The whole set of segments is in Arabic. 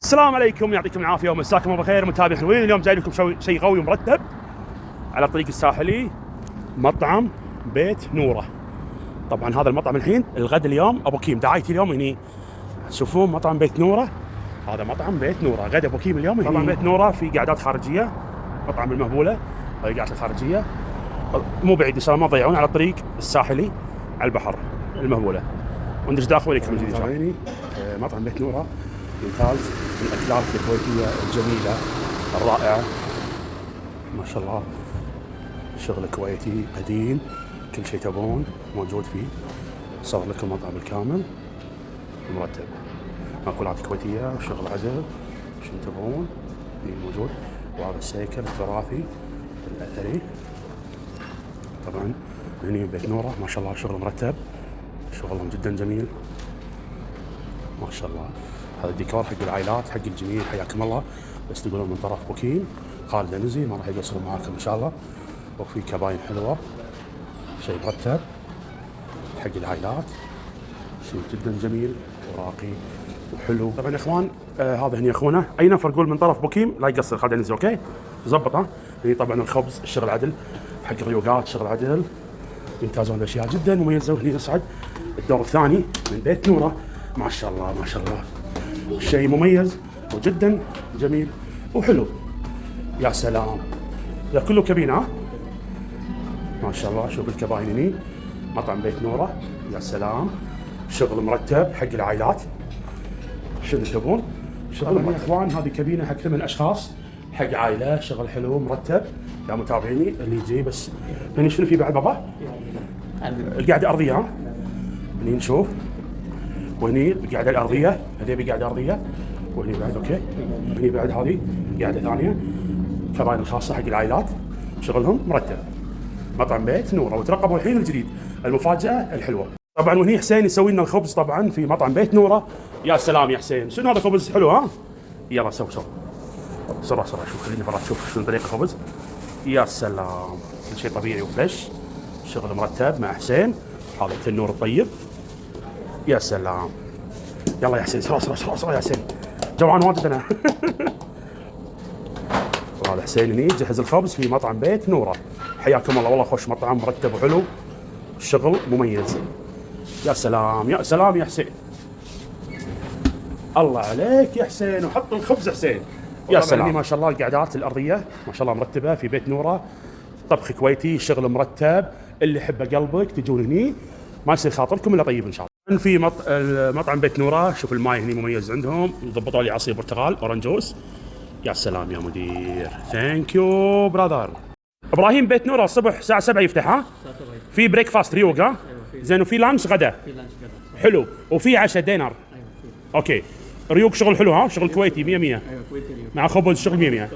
السلام عليكم، يعطيكم العافيه ومساكم الله بالخير متابعين حلوين. اليوم جاي لكم شيء قوي ومرتب على الطريق الساحلي، مطعم بيت نوره. طبعا هذا المطعم الحين الغد اليوم ابو كيم، دعايتي اليوم هني تشوفون مطعم بيت نوره. هذا مطعم بيت نوره غد ابو كيم اليوم. طبعا بيت نوره في قعدات خارجيه، مطعم المهبوله هذه قعدات الخارجيه مو بعيد ان شاء الله، ما تضيعون على الطريق الساحلي على البحر المهبوله. وندش داخل وليكم جديد ان شاء الله. مطعم بيت نوره ممتاز من الاكلات الكويتيه الجميله الرائعه، ما شاء الله. شغل كويتي قديم، كل شيء تبون موجود فيه. صور لكم المطعم بالكامل مرتب، مأكولات كويتيه وشغل عدل، شو تبون موجود. وهذا السيكل التراثي الاثري. طبعا هني بيت نوره ما شاء الله شغل مرتب، شغلهم جدا جميل ما شاء الله. هذا الديكور حق العائلات حق الجميع، حياكم الله. بس تقولون من طرف بوكين خالد النزي ما راح يقصروا معاكم ان شاء الله. وفي كباين حلوه، شيء مرتب حق العائلات، شيء جدا جميل وراقي وحلو. طبعا يا اخوان هذا هني اخونا اي نفر يقول من طرف بوكيم لا يقصر خالد النزي، اوكي زبط. ها هني طبعا الخبز الشغل عدل حق الريوقات، شغل عدل يمتازون باشياء جدا مميزه. وهني نصعد الدور الثاني من بيت نوره، ما شاء الله ما شاء الله، شيء مميز وجدا جميل وحلو. يا سلام، ذا كله كابينه ما شاء الله. شوف الكباين هني، مطعم بيت نوره، يا سلام. شغل مرتب حق العائلات، شنو تبون شغل يا اخوان. هذه كابينه حق 8 اشخاص، حق عائله، شغل حلو مرتب يا متابعيني اللي يجي. بس هني شنو في بعد بابا؟ القعده ارضيه. ها هني نشوف، وهني القعده الارضيه، هذه بقعده ارضيه، وهني بعد اوكي. هني بعد هذه قعده ثانيه، كباين الخاصه حق العائلات، شغلهم مرتب. مطعم بيت نوره، وترقبوا الحين الجديد المفاجاه الحلوه. طبعا وهني حسين يسوي لنا الخبز طبعا في مطعم بيت نوره. يا سلام يا حسين، شنو هذا خبز حلو؟ ها يلا سو بسرعه شوف، خليني برا تشوف شنو طريقه الخبز. يا سلام، كل شيء طبيعي وفريش، شغل مرتب مع حسين. هذا التنور الطيب، يا سلام. يلا يا حسين سرعة يا حسين، جوعان واجد انا. وهذا حسين هني يجهز الخبز في مطعم بيت نوره. حياكم الله، والله خوش مطعم مرتب وحلو، الشغل مميز. يا سلام يا سلام يا حسين، الله عليك يا حسين، وحط الخبز حسين. يا سلام ما شاء الله. القعدات الارضيه ما شاء الله مرتبه في بيت نوره، طبخ كويتي، شغل مرتب. اللي يحبه قلبك تجون هني، ما يصير خاطركم الا طيب ان شاء الله. في مطعم بيت نوره، شوف الماي هني مميز عندهم، ضبطوا لي عصير برتقال اورنج جوس. يا سلام يا مدير، ثانك يو براذر. ابراهيم بيت نوره الصبح الساعه 7 يفتح. ها في بريك فاست ريوق. ها زين، وفي لانش غدا حلو، وفي عشاء دينر. اوكي ريوق شغل حلو. ها شغل كويتي 100 100 مع خبز، شغل 100 100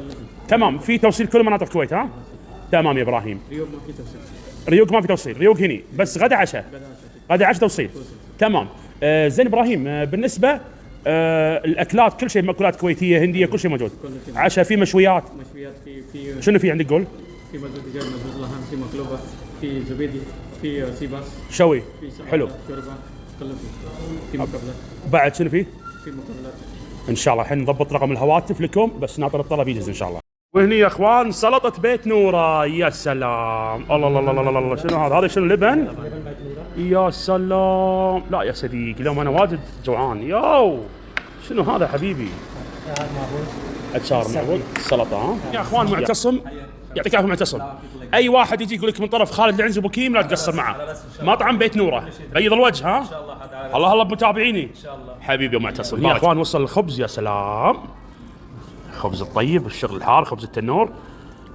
تمام. في توصيل كل مناطق الكويت. ها تمام يا ابراهيم. ريوق ما في توصيل، ريوق ما في توصيل، ريوق هني بس غدا عشاء، غدا عشاء توصيل. تمام. زين ابراهيم، بالنسبه الاكلات كل شيء، مأكولات كويتيه هنديه كل شيء موجود. عشاء في مشويات في شنو في عندك؟ قول. في مزود دجاج، مزود لحم، في مقلوبه، في زبيدي، في سيباس، شوي في سلطة، حلو. شوربه، كله في مقبلات، بعد شنو فيه؟ في مقبلات. ان شاء الله الحين نضبط رقم الهواتف لكم، بس ناطر الطلب يجهز ان شاء الله. وهني يا اخوان سلطه بيت نوره، يا سلام. الله الله الله الله الله، شنو هذا شنو لبن؟ يا سلام. لا يا صديقي اليوم انا واجد جوعان. ياو شنو هذا حبيبي؟ اتشار معبود سلطه. ها يا اخوان معتصم، يعطيك العافيه معتصم. اي واحد يجي يقول لك من طرف خالد العنزي ابو كيم لا تقصر معه. مطعم بيت نوره، بيض الوجه. ها الله الله بمتابعيني ان شاء الله حبيبي يا معتصم. يا اخوان وصل الخبز، يا سلام. خبز الطيب، الشغل الحار، خبز التنور.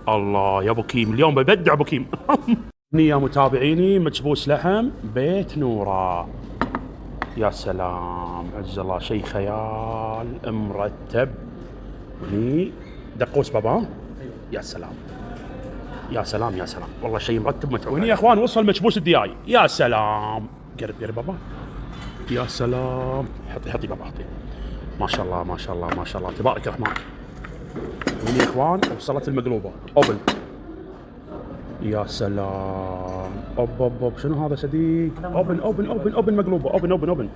الله يا ابو كيم اليوم ببدع ابو كيم. هني يا متابعيني مكبوس لحم بيت نوره، يا سلام عز الله، شيء خيال مرتب. هني دقوس بابا، يا سلام يا سلام يا سلام، والله شيء مرتب متعوب. وهني يا اخوان وصل مكبوس الدياي، يا سلام. قرب بابا، يا سلام. حطي بابا حطي، ما شاء الله ما شاء الله ما شاء الله تبارك الرحمن. هني يا اخوان وصلت المقلوبه اوبن، يا سلام. اوب شنو هذا صديق؟ اوبن مقلوبه، اوبن.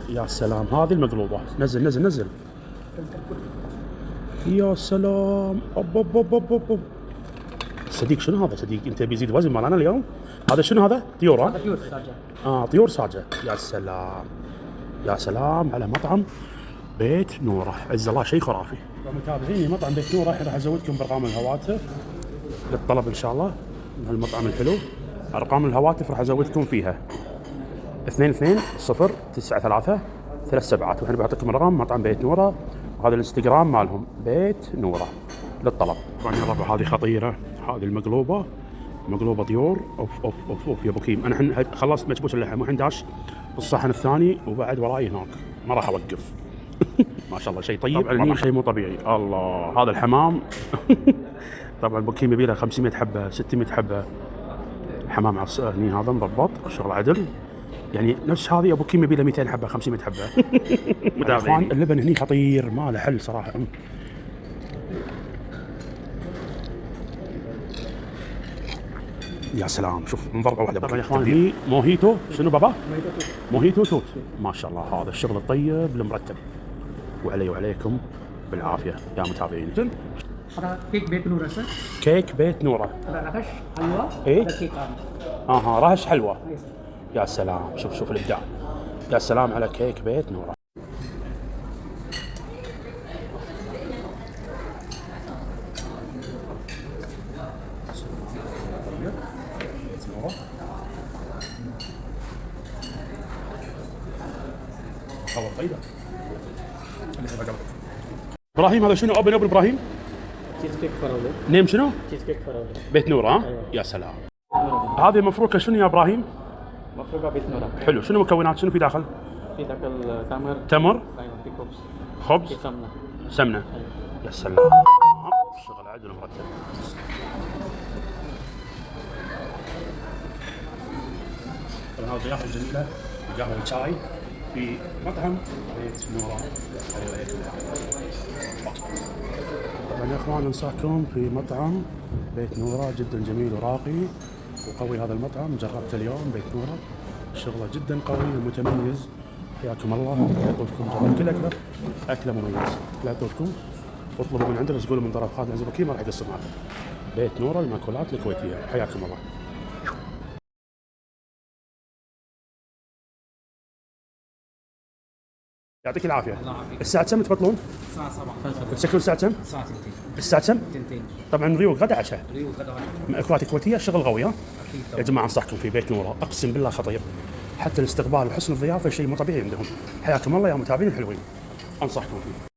يا سلام هذه المقلوبه، نزل نزل نزل. يا سلام أوب أوب أوب أوب أوب. صديق شنو هذا صديق؟ انت بيزيد وزن مالنا اليوم. هذا شنو هذا؟ طيور ها؟ طيور ساجة. طيور ساجة. يا سلام يا سلام على مطعم بيت نوره، عز الله شيء خرافي. متابعيني مطعم بيت نوره الحين راح ازودكم بارقام الهواتف للطلب ان شاء الله من المطعم الحلو. ارقام الهواتف راح ازودكم فيها 220933 والحين بعطيكم الرقم مطعم بيت نوره، وهذا الانستغرام مالهم بيت نوره للطلب. طبعا يا ربع هذه خطيره، هذه المقلوبه مقلوبه طيور. اوف اوف اوف اوف يا ابو كيم، انا الحين خلصت مكبوس اللحم والحين داش بالصحن الثاني وبعد وراي هناك، ما راح اوقف. ما شاء الله شيء طيب. طبعا هني شيء مو طبيعي. الله هذا الحمام. طبعا ابو كيم يبي له 500 حبه 600 حبه حمام هني، هذا مضبط شغل عدل يعني. نفس هذه ابو كيم يبي له 200 حبه 500 حبه. متابعين اللبن هني خطير ما له حل صراحه. يا سلام شوف من ضربه واحده. طبعا يا اخوان هني موهيتو. شنو بابا؟ موهيتو توت. ما شاء الله هذا الشغل الطيب المرتب، وعلي وعليكم بالعافيه يا متابعين. هذا كيك بيت نورة سر. كيك بيت نوره. هذا رهش حلوى. إيه؟ هذا كيك عادي. رهش حلوى. يا سلام شوف شوف الابداع. يا سلام على كيك بيت نوره. والله طيبه. ابراهيم هذا شنو؟ اوبن ابراهيم. تشيز كيك فراولة. نيم شنو؟ تشيز كيك فراولة. بيت نوره ها؟ أيوة. يا سلام. هذه مفروكه شنو يا ابراهيم؟ مفروقة بيت نورة. حلو. شنو مكونات؟ شنو في داخل؟ في داخل تمر. تمر. أيوة في خبز. خبز. في سمنة. سمنه. أيوة. يا سلام شغل عدل ومرتب. طبعا هذه ضيافه جميله، قهوه وشاي في مطعم بيت نوره. طبعا يا اخوان انصحكم في مطعم بيت نوره جدا جميل وراقي وقوي. هذا المطعم جربته اليوم بيت نوره، شغله جدا قوي ومتميز. حياكم الله. لا يطوفكم جرب كل اكله مميز. لا يطوفكم اطلبوا من عنده بس قولوا من طرف خالد الزبكي ما راح يقصر معكم. بيت نوره المأكولات الكويتيه. حياكم الله. يعطيك العافيه. الساعه كم تبطلون؟ الساعة 7. تسكرون الساعه كم؟ الساعة 2. الساعه كم؟ 2. طبعا ريوق غدا عشاء. ريو غدا. مأكولات كويتيه شغل قوي ها؟ أكيد يا طبعا. جماعه انصحكم في بيت نوره، اقسم بالله خطير. حتى الاستقبال وحسن الضيافه شيء مو طبيعي عندهم. حياكم الله يا متابعين الحلوين، انصحكم فيه.